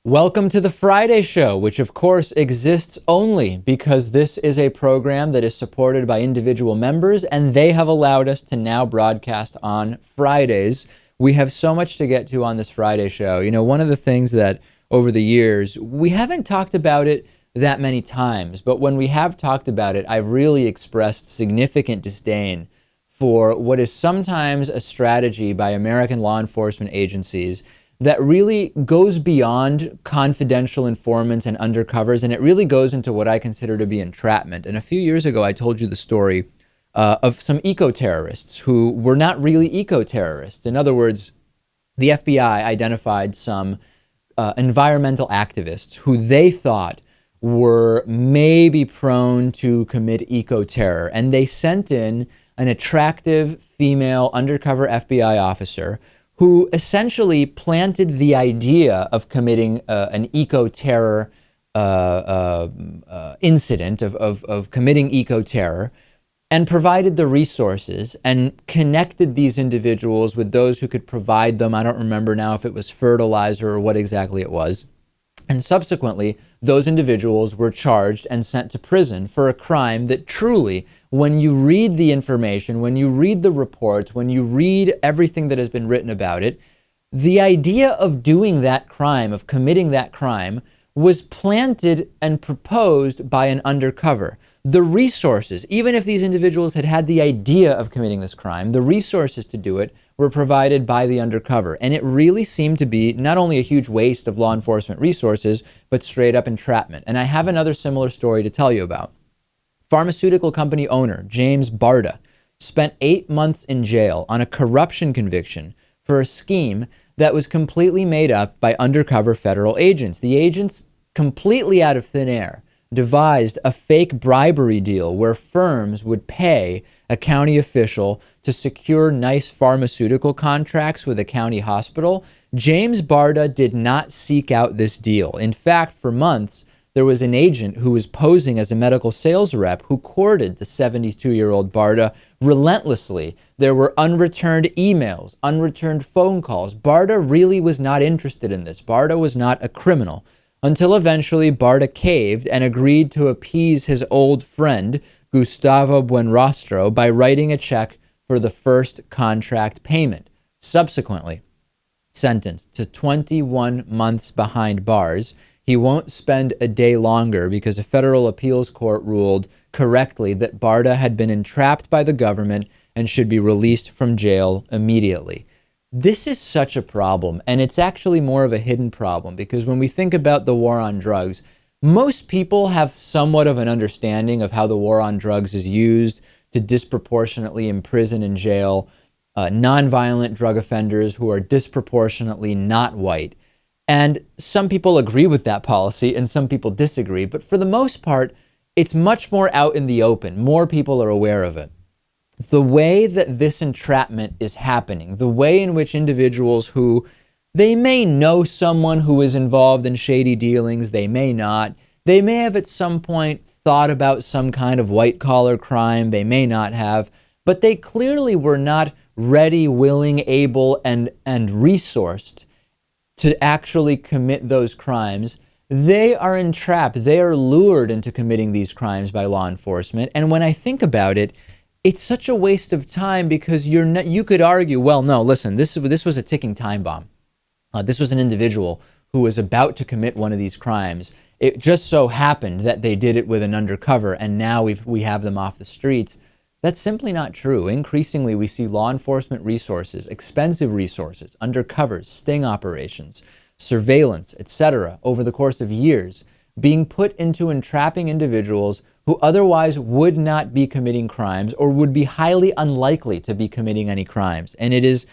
Welcome to the Friday Show, which of course exists only because this is a program that is supported by individual members and they have allowed us to now broadcast on Fridays. We have so much to get to on this Friday Show. You know, one of the things that over the years, we haven't talked about it that many times, but when we have talked about it, I've really expressed significant disdain for what is sometimes a strategy by American law enforcement agencies that really goes beyond confidential informants and undercovers, and it really goes into what I consider to be entrapment. And a few years ago, I told you the story of some eco-terrorists who were not really eco-terrorists. In other words, the FBI identified some environmental activists who they thought were maybe prone to commit eco-terror, and they sent in an attractive female undercover FBI officer who essentially planted the idea of committing an eco-terror incident, of committing eco-terror, and provided the resources and connected these individuals with those who could provide them. I don't remember now if it was fertilizer or what exactly it was. And subsequently, those individuals were charged and sent to prison for a crime that truly, when you read the information, when you read the reports, when you read everything that has been written about it, the idea of doing that crime, of committing that crime, was planted and proposed by an undercover. The resources, even if these individuals had had the idea of committing this crime, the resources to do it were provided by the undercover. And it really seemed to be not only a huge waste of law enforcement resources, but straight up entrapment. And I have another similar story to tell you about. Pharmaceutical company owner James Barta spent 8 months in jail on a corruption conviction for a scheme that was completely made up by undercover federal agents. The agents, completely out of thin air, devised a fake bribery deal where firms would pay a county official to secure nice pharmaceutical contracts with a county hospital. James Barta did not seek out this deal. In fact, for months, there was an agent who was posing as a medical sales rep who courted the 72-year-old Barta relentlessly. There were unreturned emails, unreturned phone calls. Barta really was not interested in this. Barta was not a criminal. Until eventually Barta caved and agreed to appease his old friend, Gustavo Buenrostro, by writing a check for the first contract payment. Subsequently sentenced to 21 months behind bars. He won't spend a day longer because a federal appeals court ruled correctly that Barta had been entrapped by the government and should be released from jail immediately. This is such a problem, and it's actually more of a hidden problem because when we think about the war on drugs, most people have somewhat of an understanding of how the war on drugs is used to disproportionately imprison and jail nonviolent drug offenders who are disproportionately not white. And some people agree with that policy and some people disagree, but for the most part, it's much more out in the open. More people are aware of it. The way that this entrapment is happening, the way in which individuals who, they may know someone who is involved in shady dealings, they may not, they may have at some point thought about some kind of white-collar crime, they may not have, but they clearly were not ready, willing, able, and resourced to actually commit those crimes. They are entrapped, they are lured into committing these crimes by law enforcement, and when I think about it, it's such a waste of time because you could argue, well, no, listen, this was a ticking time bomb. This was an individual who was about to commit one of these crimes. It just so happened that they did it with an undercover, and now we have them off the streets. That's simply not true. Increasingly, we see law enforcement resources, expensive resources, undercovers, sting operations, surveillance, etc., over the course of years, being put into entrapping individuals who otherwise would not be committing crimes or would be highly unlikely to be committing any crimes. And it is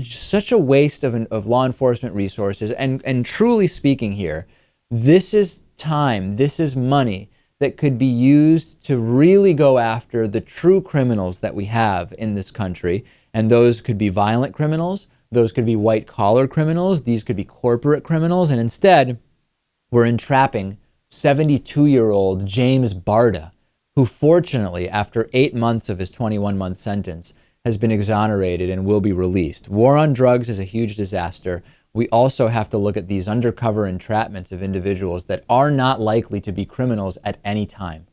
such a waste of law enforcement resources. And truly speaking here, this is time, this is money that could be used to really go after the true criminals that we have in this country. And those could be violent criminals, those could be white-collar criminals, these could be corporate criminals, and instead, we're entrapping 72-year-old James Barta, who fortunately, after 8 months of his 21-month sentence, has been exonerated and will be released. War on drugs is a huge disaster. we also have to look at these undercover entrapments of individuals that are not likely to be criminals at any time.